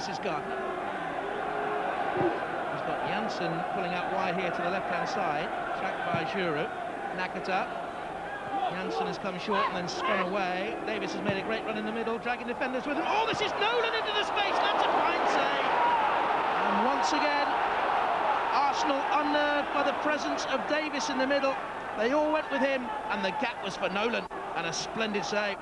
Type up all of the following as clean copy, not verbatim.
This is Gardner. He's got Janssen pulling out wide here to the left-hand side, tracked by Giroud. Nakata. Janssen has come short and then spun away. Davis has made a great run in the middle, dragging defenders with him. Oh, this is Nolan into the space. That's a fine save. And once again, Arsenal unnerved by the presence of Davis in the middle. They all went with him, and the gap was for Nolan, and a splendid save.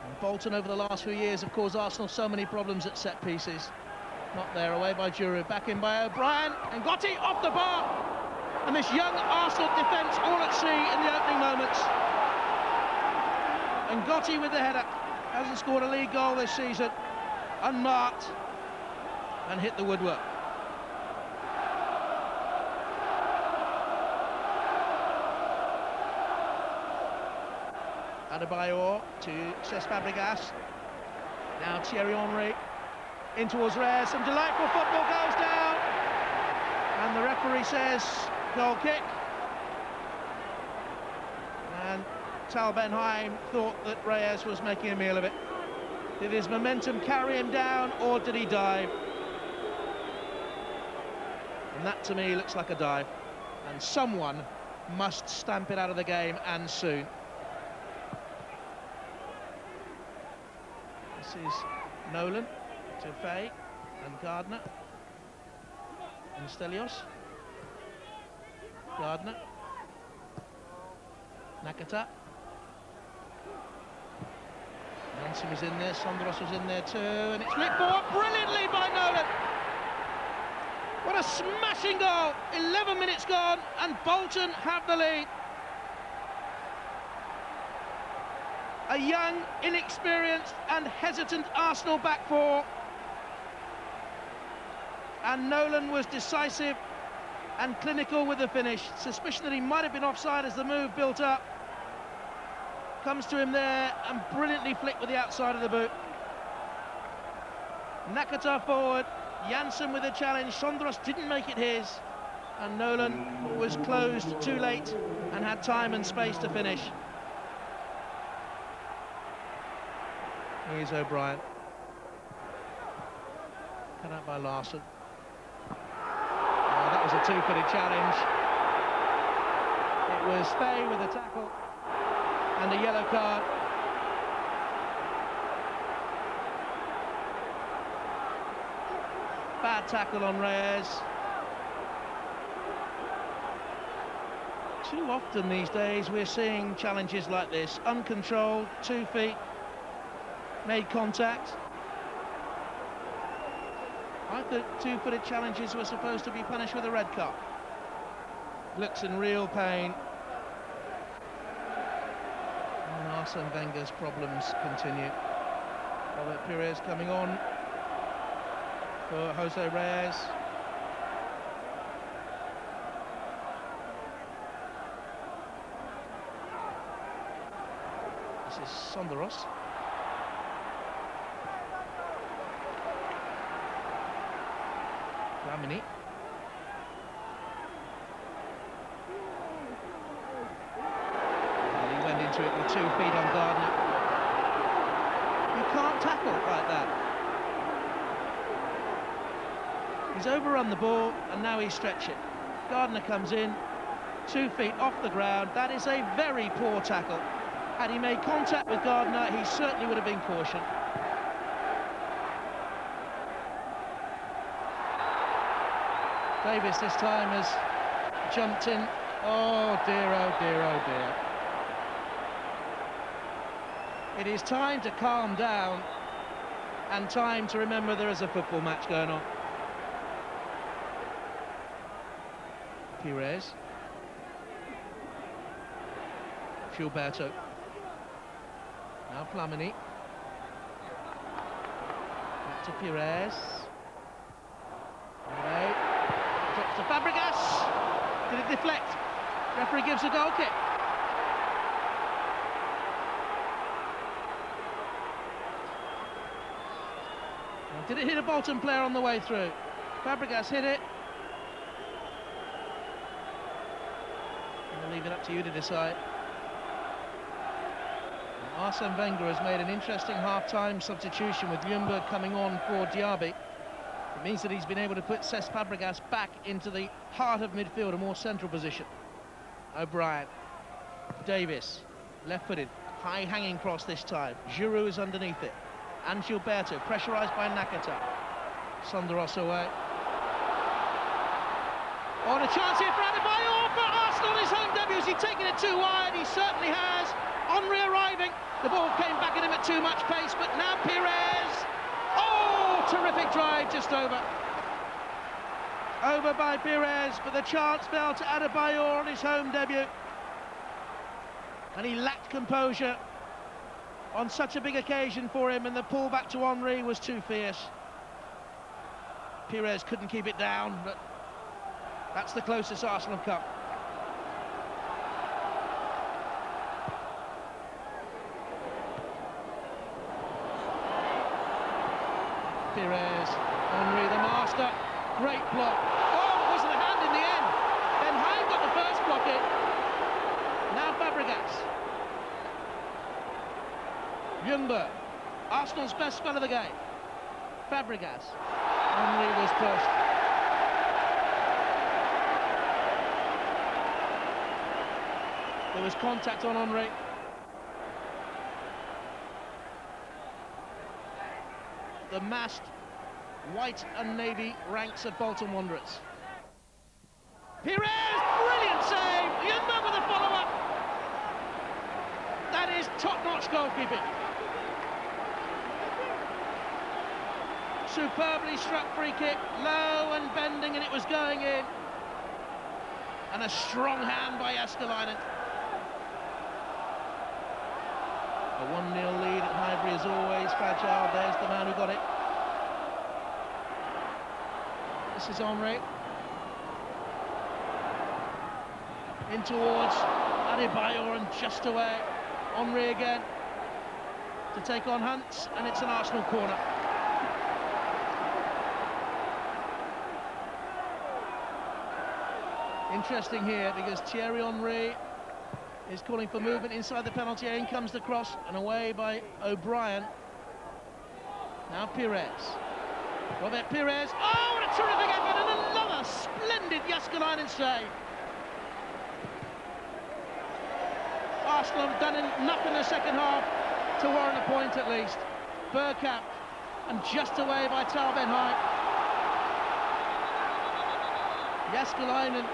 And Bolton, over the last few years, have caused Arsenal so many problems at set pieces. Not there, away by Giroud, back in by O'Brien, and Gotti off the bar. And this young Arsenal defence all at sea in the opening moments. And Gotti with the header, hasn't scored a league goal this season, unmarked, and hit the woodwork. Adebayor to Cesc Fabregas. Now Thierry Henry in towards Reyes. Some delightful football goes down, and the referee says goal kick. And Tal Benheim thought that Reyes was making a meal of it. Did his momentum carry him down, or did he dive? And that to me looks like a dive, and someone must stamp it out of the game, and soon. This is Nolan to Faye and Gardner and Stelios. Gardner, Nakata. Nancy was in there, Sondros was in there too, and it's flicked forward brilliantly by Nolan. What a smashing goal! 11 minutes gone, and Bolton have the lead. A young, inexperienced and hesitant Arsenal back four. And Nolan was decisive and clinical with the finish. Suspicion that he might have been offside as the move built up. Comes to him there and brilliantly flicked with the outside of the boot. Nakata forward, Janssen with a challenge. Sondros didn't make it his. And Nolan was closed too late and had time and space to finish. Here's O'Brien. Cut out by Larson. Oh, that was a two-footed challenge. It was Faye with a tackle and a yellow card. Bad tackle on Reyes. Too often these days we're seeing challenges like this, uncontrolled, 2 feet. Made contact. I thought two-footed challenges were supposed to be punished with a red card. Looks in real pain. And Arsene Wenger's problems continue. Robert Pires coming on for Jose Reyes. This is Sondros. Ramini. He went into it with 2 feet on Gardner. You can't tackle like that. He's overrun the ball and now he's stretched it. Gardner comes in, 2 feet off the ground. That is a very poor tackle. Had he made contact with Gardner, he certainly would have been cautioned. Davis this time has jumped in. Oh dear, oh dear, oh dear. It is time to calm down and time to remember there is a football match going on. Pires. Gilberto. Now Flamini. Back to Pires. Right. Drops to Fabregas. Did it deflect? Referee gives a goal kick. Did it hit a Bolton player on the way through? Fabregas hit it. I'll leave it up to you to decide. Arsene Wenger has made an interesting half-time substitution with Ljungberg coming on for Diaby. It means that he's been able to put Cesc Fabregas back into the heart of midfield, a more central position. O'Brien, Davis, left-footed, high-hanging cross this time. Giroud is underneath it. And Gilberto, pressurised by Nakata. Sunderos away. Oh, and a chance here for Adebayor for Arsenal on his home debut. Has he taken it too wide? He certainly has. Henry arriving. The ball came back at him at too much pace, but now Pires. Oh, terrific drive, just over. Over by Pires, but the chance fell to Adebayor on his home debut. And he lacked composure on such a big occasion for him, and the pull back to Henry was too fierce. Pires couldn't keep it down, but that's the closest Arsenal have come. Pires, Henry the master, great block. Oh, it wasn't a hand in the end. Ben Haim got the first block in. Now Fabregas. Ljungberg, Arsenal's best spell of the game. Fabregas. Henry was pushed. There was contact on Henry. The massed white and navy ranks of Bolton Wanderers. Pires, brilliant save! Ljungberg with a follow-up. That is top-notch goalkeeping. Superbly struck free kick, low and bending, and it was going in. And a strong hand by Jääskeläinen. A 1-0 lead at Highbury is always fragile. There's the man who got it. This is Henry. In towards Adebayor and just away. Henry again to take on Hunt, and it's an Arsenal corner. Interesting here because Thierry Henry is calling for movement inside the penalty area. In comes the cross and away by O'Brien. Now Pires. Robert Pires. Oh, what a terrific effort, and another splendid Jääskeläinen save. Arsenal have done enough in the second half to warrant a point at least. Bergkamp, and just away by Tal Ben Haim. Jääskeläinen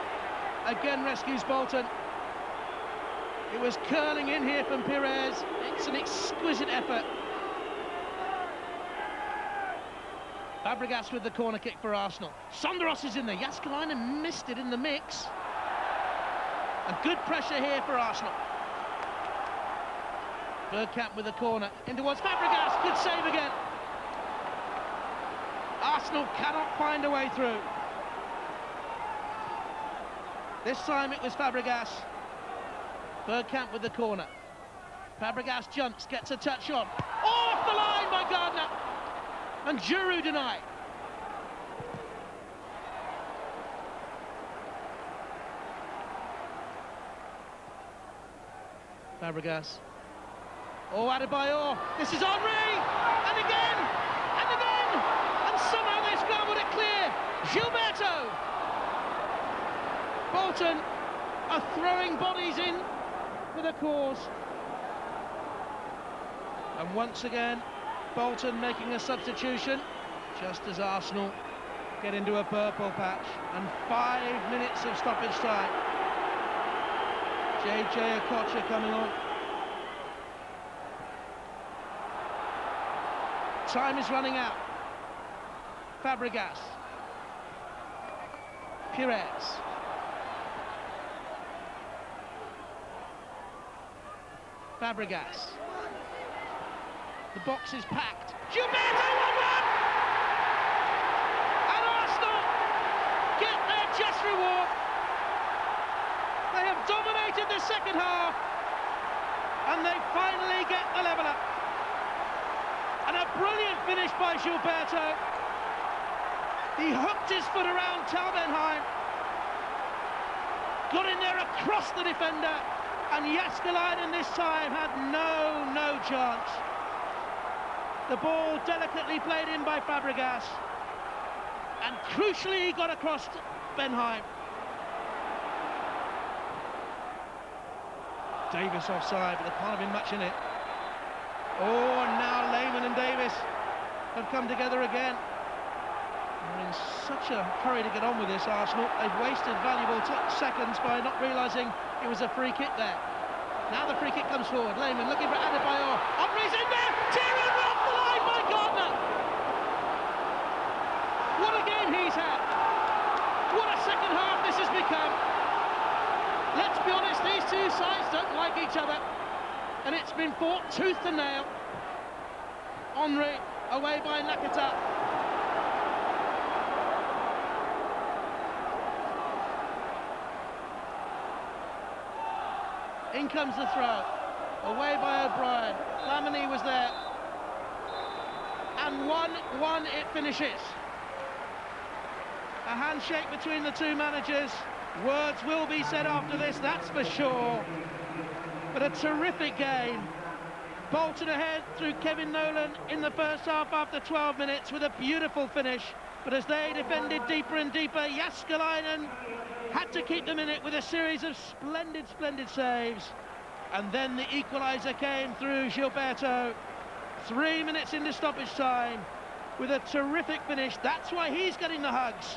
again rescues Bolton. It was curling in here from Pires. It's an exquisite effort. Fabregas with the corner kick for Arsenal. Sunderos is in there. Jääskeläinen missed it in the mix. And good pressure here for Arsenal. Bergkamp with the corner. In towards Fabregas. Good save again. Arsenal cannot find a way through. This time it was Fabregas. Bergkamp with the corner. Fabregas jumps, gets a touch on. Off the line by Gardner. And Giroud denied. Fabregas. Oh, Adebayor. This is Henry. And again. And again. And somehow they scrambled it clear. Gilberto. Bolton are throwing bodies in for the cause. And once again, Bolton making a substitution, just as Arsenal get into a purple patch. And 5 minutes of stoppage time. JJ Okocha coming on. Time is running out. Fabregas. Pires. Fabregas. The box is packed. Gilberto 1-1! And Arsenal get their just reward. They have dominated the second half, and they finally get the leveller. And a brilliant finish by Gilberto. He hooked his foot around Tal Ben Haim, got in there across the defender, And Jääskeläinen this time had no chance. The ball delicately played in by Fabregas, and crucially he got across to Benheim. Davis offside, but there can't have been much in it. Oh, and now Lehmann and Davis have come together again. They're in such a hurry to get on with this, Arsenal. They've wasted valuable seconds by not realising it was a free kick there. Now the free kick comes forward. Lehmann looking for Adebayor. Henry's in there! Thierry off the line by Gardner! What a game he's had! What a second half this has become! Let's be honest, these two sides don't like each other, and it's been fought tooth and nail. Henry away by Nakata. In comes the throw, away by O'Brien. Flamini was there, and 1-1 it finishes. A handshake between the two managers. Words will be said after this, that's for sure. But a terrific game. Bolton ahead through Kevin Nolan in the first half after 12 minutes with a beautiful finish. But as they defended deeper and deeper, Jääskeläinen had to keep them in it with a series of splendid saves. And then the equalizer came through Gilberto. 3 minutes into stoppage time with a terrific finish. That's why he's getting the hugs.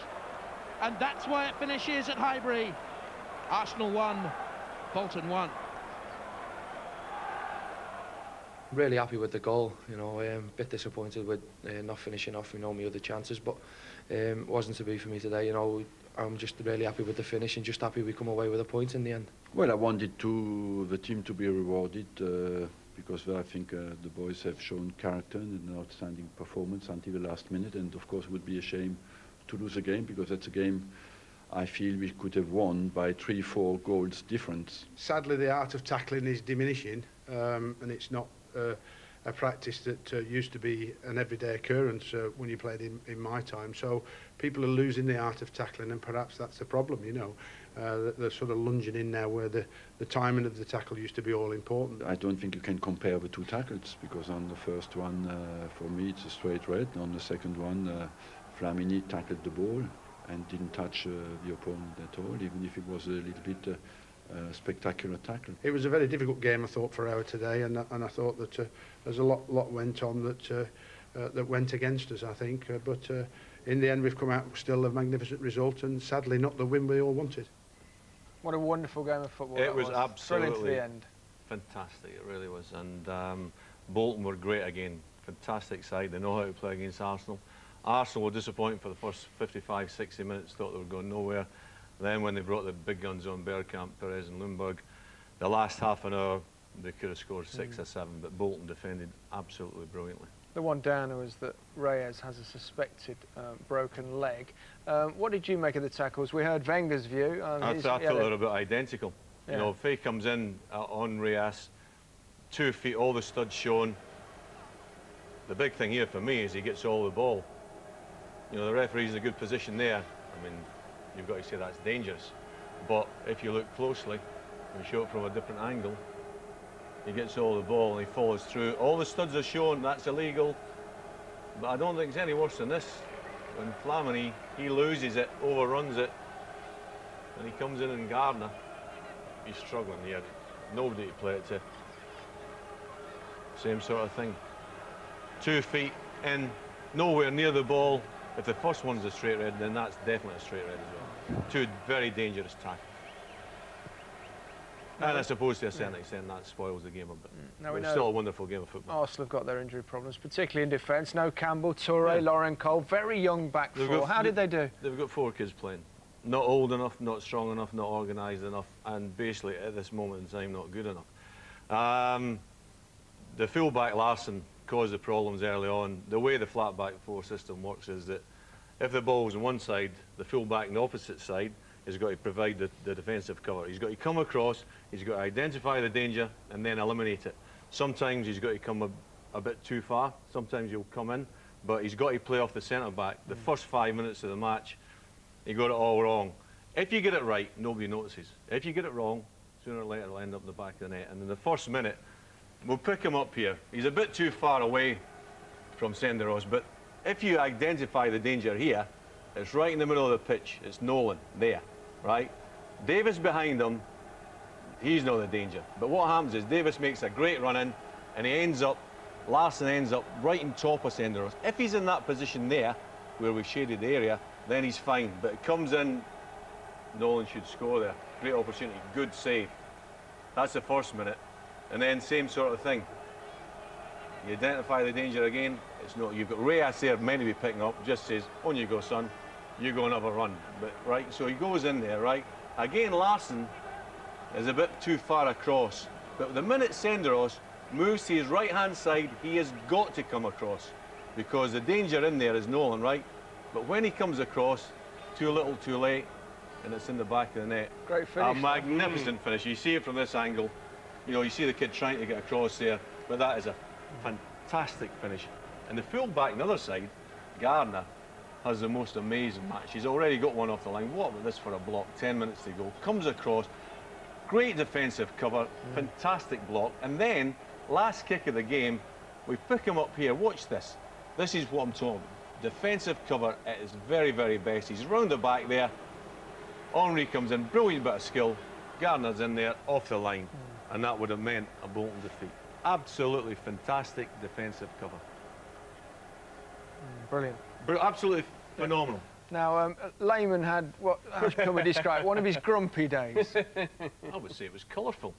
And that's why it finishes at Highbury. Arsenal 1, Bolton 1. Really happy with the goal, you know, a bit disappointed with not finishing off, you know, my other chances, but it wasn't to be for me today, you know. I'm just really happy with the finish and just happy we come away with a point in the end. Well, I wanted the team to be rewarded because I think the boys have shown character and an outstanding performance until the last minute, and of course it would be a shame to lose a game, because that's a game I feel we could have won by 3-4 goals difference. Sadly, the art of tackling is diminishing, and it's not a practice that used to be an everyday occurrence when you played in my time. So people are losing the art of tackling, and perhaps that's the problem, you know. They're sort of lunging in now where the timing of the tackle used to be all important. I don't think you can compare the two tackles, because on the first one, for me, it's a straight red. On the second one, Flamini tackled the ball and didn't touch the opponent at all, even if it was a little bit spectacular tackle. It was a very difficult game, I thought, for our today, and I thought that there's a lot went on that went against us, I think. But in the end, we've come out still a magnificent result, and sadly not the win we all wanted. What a wonderful game of football it was. Absolutely brilliant to the end. Fantastic, it really was. And Bolton were great again. Fantastic side. They know how to play against Arsenal. Arsenal were disappointing for the first 55, 60 minutes, thought they were going nowhere. Then when they brought the big guns on, Bergkamp, Perez and Lundberg, the last half an hour they could have scored 6 or 7, but Bolton defended absolutely brilliantly. The one downer was that Reyes has a suspected broken leg. What did you make of the tackles? We heard Wenger's view. I thought they were a bit identical. Yeah. You know, if he comes in on Reyes, 2 feet, all the studs shown. The big thing here for me is he gets all the ball. You know, the referee's in a good position there. I mean, you've got to say that's dangerous. But if you look closely and show it from a different angle, he gets all the ball and he follows through. All the studs are shown, that's illegal. But I don't think it's any worse than this. When Flamini, he loses it, overruns it, and he comes in and Gardner, he's struggling here. Nobody to play it to. Same sort of thing. 2 feet in, nowhere near the ball. If the first one's a straight red, then that's definitely a straight red as well. 2 very dangerous tackles. And I suppose to a certain extent that spoils the game a bit. Now it's still a wonderful game of football. Arsenal have got their injury problems, particularly in defence. No Campbell, Toure, Lauren Cole, very young back four. How did they do? They've got 4 kids playing. Not old enough, not strong enough, not organised enough, and basically at this moment in time not good enough. The full-back Larson caused the problems early on. The way the flat back 4 system works is that if the ball's on one side, the full-back on the opposite side has got to provide the defensive cover. He's got to come across, he's got to identify the danger and then eliminate it. Sometimes he's got to come a bit too far, sometimes he'll come in, but he's got to play off the centre-back. The first 5 minutes of the match, he got it all wrong. If you get it right, nobody notices. If you get it wrong, Sooner or later, he'll end up in the back of the net. And in the first minute, we'll pick him up here. He's a bit too far away from Senderos, but if you identify the danger here, it's right in the middle of the pitch. It's Nolan there, right? Davis behind him, he's not the danger. But what happens is Davis makes a great run in, and he ends up, Larsson ends up right on top of Senderos. If he's in that position there, where we've shaded the area, then he's fine. But it comes in, Nolan should score there. Great opportunity, good save. That's the first minute. And then same sort of thing. You identify the danger again, it's not. You've got Reyes there meant to be picking up, just says, on you go, son, you go and have a run. But right, so he goes in there, right? Again, Larsson is a bit too far across. But the minute Senderos moves to his right-hand side, he has got to come across, because the danger in there is Nolan, right? But when he comes across, too little, too late, and it's in the back of the net. Great finish. A magnificent finish. You see it from this angle. You know, you see the kid trying to get across there, but that is a fantastic finish. And the full-back on the other side, Gardner, has the most amazing match. He's already got one off the line. What about this for a block? 10 minutes to go. Comes across, great defensive cover, fantastic block. And then, last kick of the game, we pick him up here. Watch this. This is what I'm talking about. Defensive cover at its very, very best. He's round the back there. Henry comes in, brilliant bit of skill. Gardner's in there, off the line. And that would have meant a Bolton defeat. Absolutely fantastic defensive cover. Brilliant. Absolutely phenomenal. Now, Lehmann had, how can we describe, one of his grumpy days. I would say it was colourful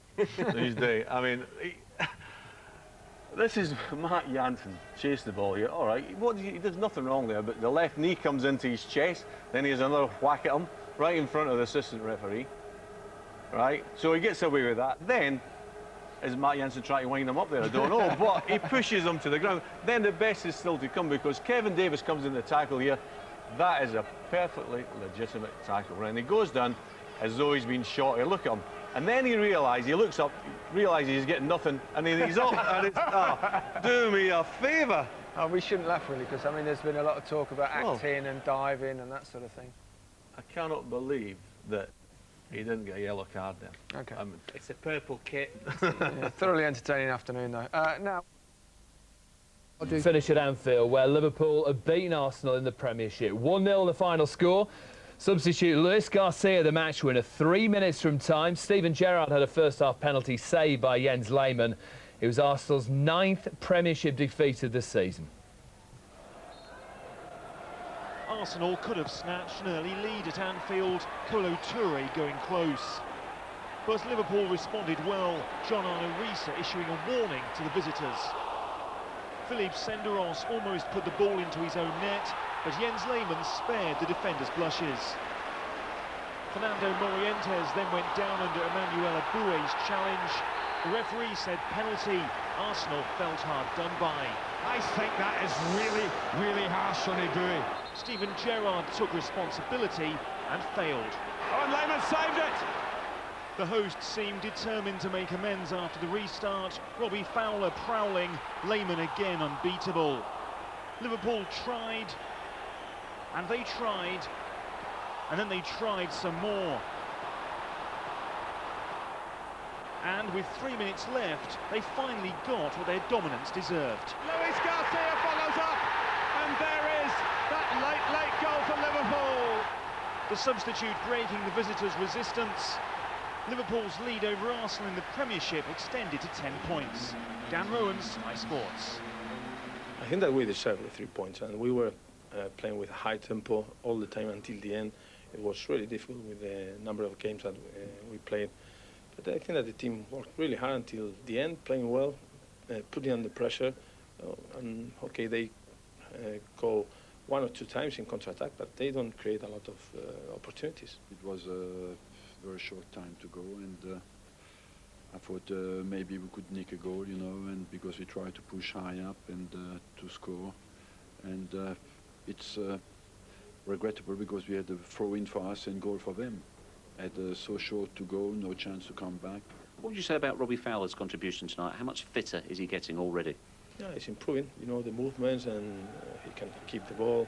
these days. I mean, this is Matt Jansen chased the ball here. All right, there's nothing wrong there, but the left knee comes into his chest, then he has another whack at him right in front of the assistant referee. Right, so he gets away with that. Then, is Matt Jansen trying to wind him up there? I don't know, but he pushes him to the ground. Then the best is still to come, because Kevin Davis comes in the tackle here. That is a perfectly legitimate tackle, right? And he goes down as though he's been shot here. Look at him. And then he looks up, realises he's getting nothing, and then he's up, and it's, do me a favour. Oh, we shouldn't laugh, really, because, I mean, there's been a lot of talk about acting and diving and that sort of thing. I cannot believe that he didn't get a yellow card there. OK. It's a purple kit. Yeah, thoroughly entertaining afternoon, though. Now, finish at Anfield, where Liverpool have beaten Arsenal in the Premiership. 1-0 the final score. Substitute Luis Garcia, the match winner, 3 minutes from time. Steven Gerrard had a first-half penalty saved by Jens Lehmann. It was Arsenal's 9th Premiership defeat of the season. Arsenal could have snatched an early lead at Anfield, Kolo Touré going close. But Liverpool responded well, John Arne Riise issuing a warning to the visitors. Philippe Senderos almost put the ball into his own net, but Jens Lehmann spared the defenders' blushes. Fernando Morientes then went down under Emmanuel Aboue's challenge. The referee said penalty. Arsenal felt hard done by. I think that is really, really harsh on Aboué. Steven Gerrard took responsibility and failed. Oh, and Lehmann saved it! The hosts seemed determined to make amends after the restart. Robbie Fowler prowling, Lehmann again unbeatable. Liverpool tried, and they tried, and then they tried some more. And with 3 minutes left, they finally got what their dominance deserved. Luis Garcia follows up, and there is that late goal for Liverpool. The substitute breaking the visitors' resistance. Liverpool's lead over Arsenal in the Premiership extended to 10 points. Dan Rowan, Sky Sports. I think that we deserved the 3 points, and we were playing with a high tempo all the time until the end. It was really difficult with the number of games that we played. But I think that the team worked really hard until the end, playing well, putting under pressure. And okay, they go 1 or 2 times in counter-attack, but they don't create a lot of opportunities. It was a very short time to go, and I thought maybe we could nick a goal, you know, and because we tried to push high up and to score. And it's regrettable because we had a throw-in for us and goal for them. Had so short to go, no chance to come back. What would you say about Robbie Fowler's contribution tonight? How much fitter is he getting already? Yeah, he's improving, you know, the movements, and he can keep the ball,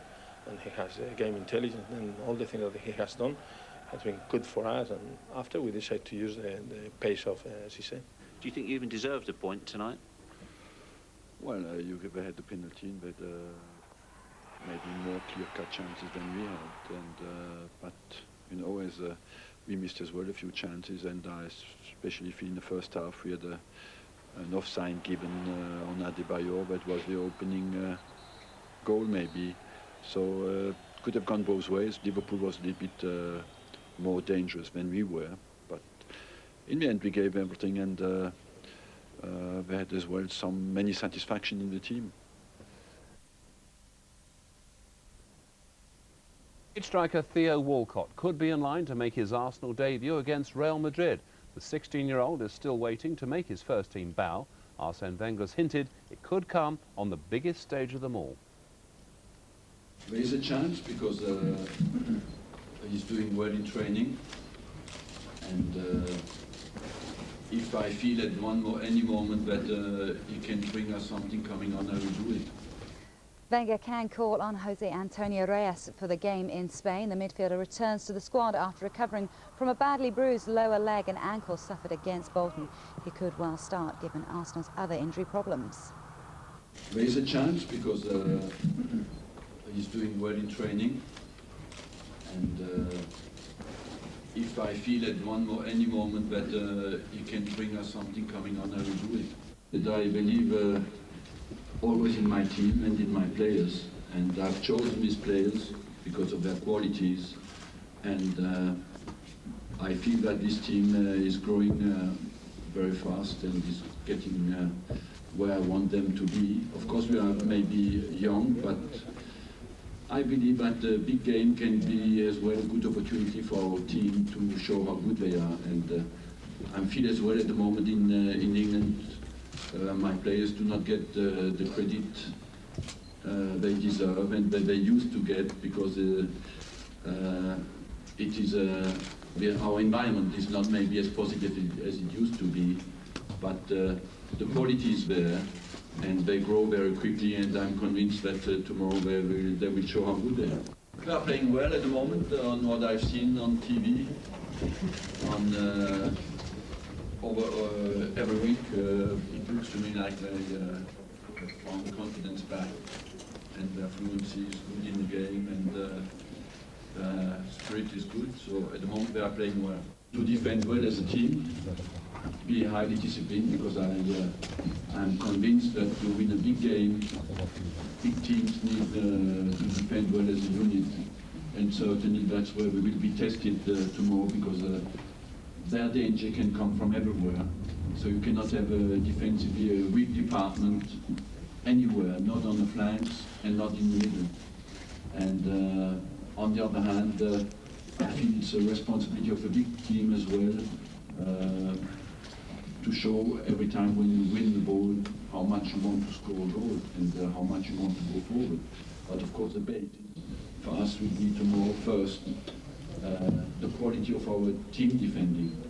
and he has game intelligence and all the things that he has done. has been good for us, and after we decided to use the pace of Cisse. Do you think you even deserved a point tonight? Well, you had the penalty, but maybe more clear-cut chances than we had, and but you know, as we missed as well a few chances, and I especially feel in the first half we had an offside given on Adebayor, but was the opening goal maybe. So could have gone both ways. Liverpool was a little bit more dangerous than we were, but in the end we gave everything, and we had as well many satisfaction in the team. Striker Theo Walcott could be in line to make his Arsenal debut against Real Madrid. The 16-year-old is still waiting to make his first-team bow. Arsene Wenger's hinted it could come on the biggest stage of them all. There is a chance because he's doing well in training, and if I feel at any moment that he can bring us something coming on, I will do it. Wenger can call on Jose Antonio Reyes for the game in Spain. The midfielder returns to the squad after recovering from a badly bruised lower leg and ankle suffered against Bolton. He could well start given Arsenal's other injury problems. There is a chance because he's doing well in training, and if I feel at any moment that he can bring us something coming on, I will do it. But I believe always in my team and in my players, and I've chosen these players because of their qualities, and I feel that this team is growing very fast and is getting where I want them to be. Of course we are maybe young, but I believe that the big game can be as well a good opportunity for our team to show how good they are, and I feel as well at the moment in England my players do not get the credit they deserve and that they used to get, because it is our environment is not maybe as positive as it used to be, but the quality is there and they grow very quickly, and I'm convinced that tomorrow they will show how good they are. They are playing well at the moment on what I've seen on TV, on every week. It looks to me like they have found the confidence back, and their fluency is good in the game, and the spirit is good. So at the moment they are playing well. To defend well as a team, be highly disciplined, because I'm convinced that to win a big game, big teams need to defend well as a unit, and certainly that's where we will be tested tomorrow, because their danger can come from everywhere. So you cannot have defensively a weak department anywhere, not on the flanks and not in the middle. And on the other hand, I feel it's a responsibility of a big team as well to show every time when you win the ball how much you want to score a goal and how much you want to go forward. But of course the bait for us would be tomorrow first the quality of our team defending.